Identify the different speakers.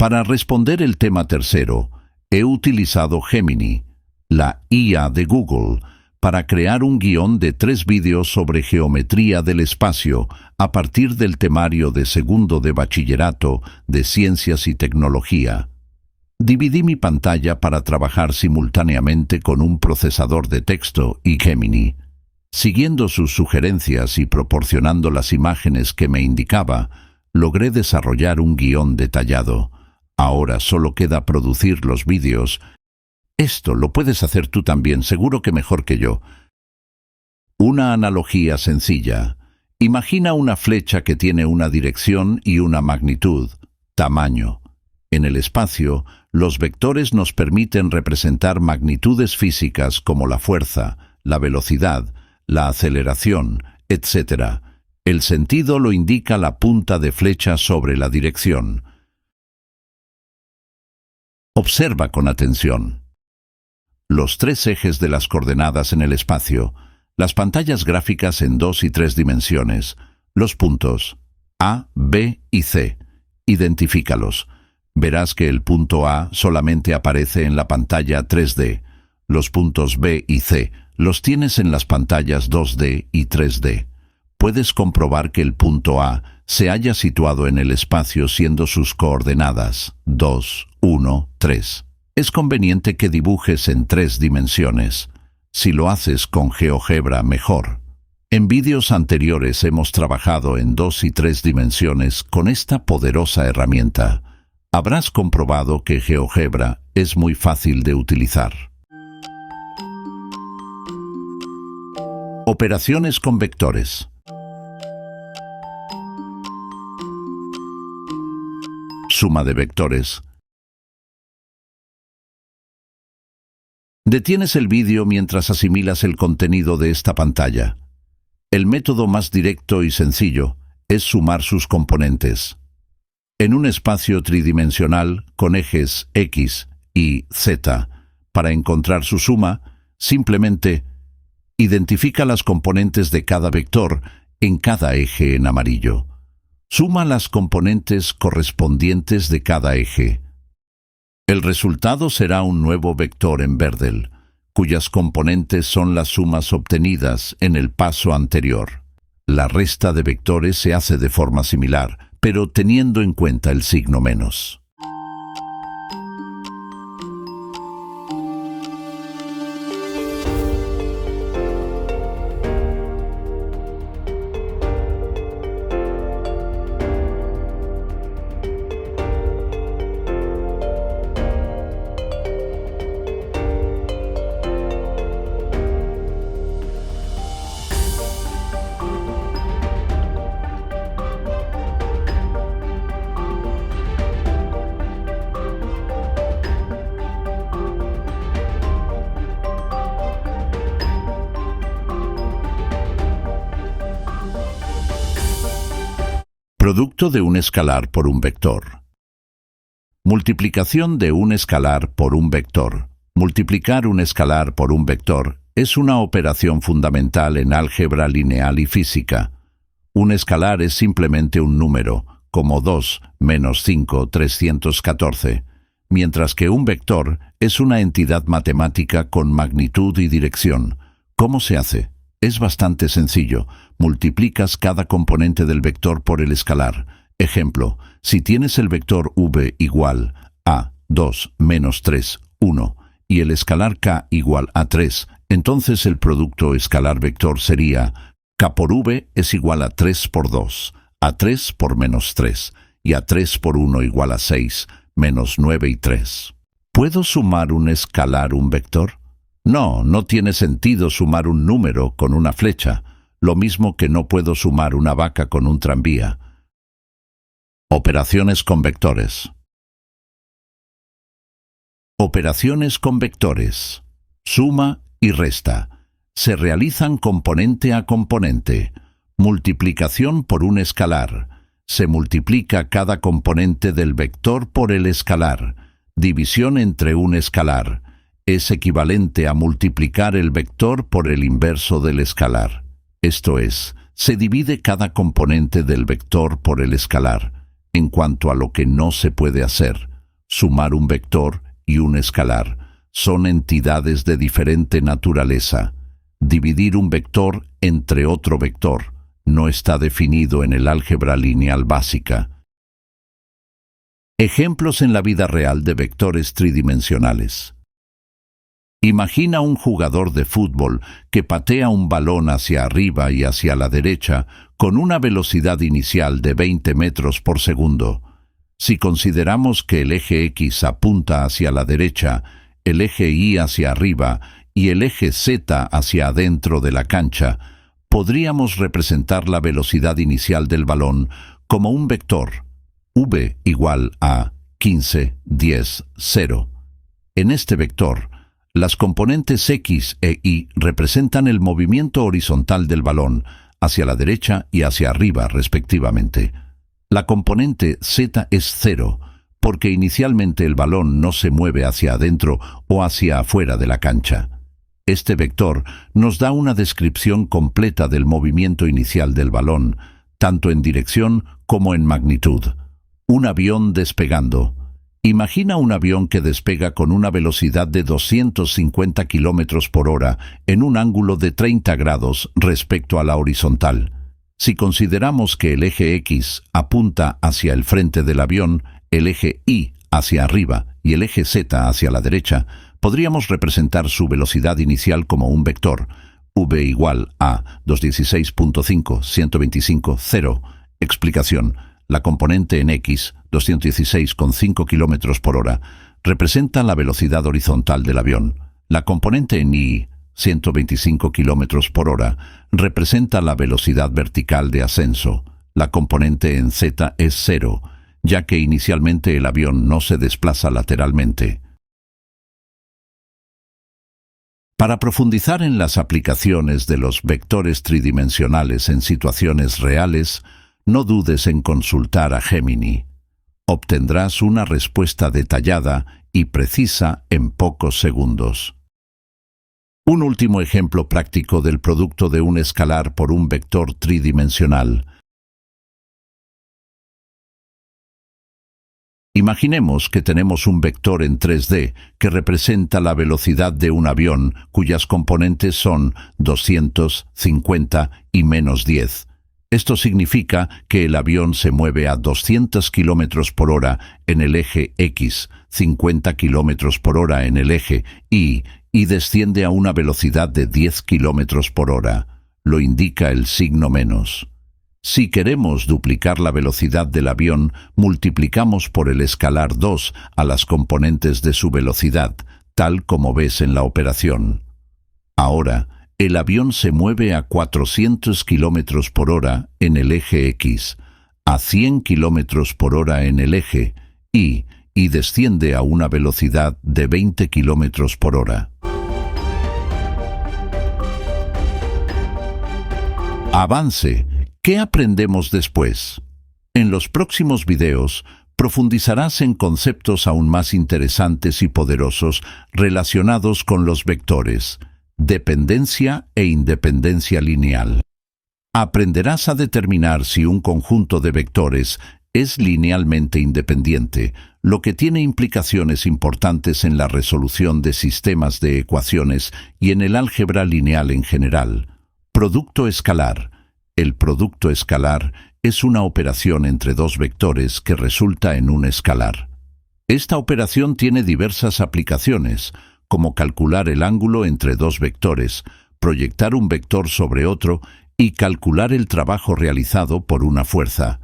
Speaker 1: Para responder el tema tercero, he utilizado Gemini, la IA de Google, para crear un guión de 3 vídeos sobre geometría del espacio a partir del temario de segundo de bachillerato de Ciencias y Tecnología. Dividí mi pantalla para trabajar simultáneamente con un procesador de texto y Gemini. Siguiendo sus sugerencias y proporcionando las imágenes que me indicaba, logré desarrollar un guión detallado. Ahora solo queda producir los vídeos. Esto lo puedes hacer tú también, seguro que mejor que yo. Una analogía sencilla. Imagina una flecha que tiene una dirección y una magnitud, tamaño. En el espacio, los vectores nos permiten representar magnitudes físicas como la fuerza, la velocidad, la aceleración, etc. El sentido lo indica la punta de flecha sobre la dirección. Observa con atención. Los 3 ejes de las coordenadas en el espacio, las pantallas gráficas en 2 y 3 dimensiones, los puntos A, B y C. Identifícalos. Verás que el punto A solamente aparece en la pantalla 3D. Los puntos B y C los tienes en las pantallas 2D y 3D. Puedes comprobar que el punto A se haya situado en el espacio siendo sus coordenadas 2, 1, 3. Es conveniente que dibujes en 3 dimensiones. Si lo haces con GeoGebra, mejor. En vídeos anteriores hemos trabajado en 2 y 3 dimensiones con esta poderosa herramienta. Habrás comprobado que GeoGebra es muy fácil de utilizar. Operaciones con vectores. Suma de vectores. Detienes el vídeo mientras asimilas el contenido de esta pantalla. El método más directo y sencillo es sumar sus componentes. En un espacio tridimensional con ejes X y Z, para encontrar su suma, simplemente identifica las componentes de cada vector en cada eje en amarillo. Suma las componentes correspondientes de cada eje. El resultado será un nuevo vector en verde, cuyas componentes son las sumas obtenidas en el paso anterior. La resta de vectores se hace de forma similar, pero teniendo en cuenta el signo menos. Producto de un escalar por un vector. Multiplicación de un escalar por un vector. Multiplicar un escalar por un vector es una operación fundamental en álgebra lineal y física. Un escalar es simplemente un número, como 2 menos 5, 314, mientras que un vector es una entidad matemática con magnitud y dirección. ¿Cómo se hace? Es bastante sencillo. Multiplicas cada componente del vector por el escalar. Ejemplo, si tienes el vector v igual a 2 menos 3, 1, y el escalar k igual a 3, entonces el producto escalar-vector sería k por v es igual a 3 por 2, a 3 por menos 3, y a 3 por 1 igual a 6, menos 9 y 3. ¿Puedo sumar un escalar un vector? No, no tiene sentido sumar un número con una flecha, lo mismo que no puedo sumar una vaca con un tranvía. Operaciones con vectores. Operaciones con vectores. Suma y resta. Se realizan componente a componente. Multiplicación por un escalar. Se multiplica cada componente del vector por el escalar. División entre un escalar. Es equivalente a multiplicar el vector por el inverso del escalar. Esto es, se divide cada componente del vector por el escalar. En cuanto a lo que no se puede hacer, Sumar un vector y un escalar son entidades de diferente naturaleza. Dividir un vector entre otro vector no está definido en el álgebra lineal básica. Ejemplos en la vida real de vectores tridimensionales. Imagina un jugador de fútbol que patea un balón hacia arriba y hacia la derecha con una velocidad inicial de 20 metros por segundo. Si consideramos que el eje X apunta hacia la derecha, el eje Y hacia arriba y el eje Z hacia adentro de la cancha, podríamos representar la velocidad inicial del balón como un vector, v igual a 15, 10, 0. En este vector, las componentes X e Y representan el movimiento horizontal del balón hacia la derecha y hacia arriba, respectivamente. La componente Z es 0, porque inicialmente el balón no se mueve hacia adentro o hacia afuera de la cancha. Este vector nos da una descripción completa del movimiento inicial del balón, tanto en dirección como en magnitud. Un avión despegando. Imagina un avión que despega con una velocidad de 250 km por hora en un ángulo de 30 grados respecto a la horizontal. Si consideramos que el eje X apunta hacia el frente del avión, el eje Y hacia arriba y el eje Z hacia la derecha, podríamos representar su velocidad inicial como un vector, v igual a 216.5, 125, 0. Explicación. La componente en X, 216,5 km por hora, representa la velocidad horizontal del avión. La componente en Y, 125 km por hora, representa la velocidad vertical de ascenso. La componente en Z es 0, ya que inicialmente el avión no se desplaza lateralmente. Para profundizar en las aplicaciones de los vectores tridimensionales en situaciones reales, no dudes en consultar a Gemini. Obtendrás una respuesta detallada y precisa en pocos segundos. Un último ejemplo práctico del producto de un escalar por un vector tridimensional. Imaginemos que tenemos un vector en 3D que representa la velocidad de un avión cuyas componentes son 200, 50 y menos 10. Esto significa que el avión se mueve a 200 km por hora en el eje X, 50 km por hora en el eje Y desciende a una velocidad de 10 km por hora. Lo indica el signo menos. Si queremos duplicar la velocidad del avión, multiplicamos por el escalar 2 a las componentes de su velocidad, tal como ves en la operación. Ahora, el avión se mueve a 400 km por hora en el eje X, a 100 km por hora en el eje Y desciende a una velocidad de 20 km por hora. Avance. ¿Qué aprendemos después? En los próximos videos profundizarás en conceptos aún más interesantes y poderosos relacionados con los vectores, dependencia e independencia lineal. Aprenderás a determinar si un conjunto de vectores es linealmente independiente, lo que tiene implicaciones importantes en la resolución de sistemas de ecuaciones y en el álgebra lineal en general. Producto escalar. El producto escalar es una operación entre dos vectores que resulta en un escalar. Esta operación tiene diversas aplicaciones, como calcular el ángulo entre dos vectores, proyectar un vector sobre otro y calcular el trabajo realizado por una fuerza.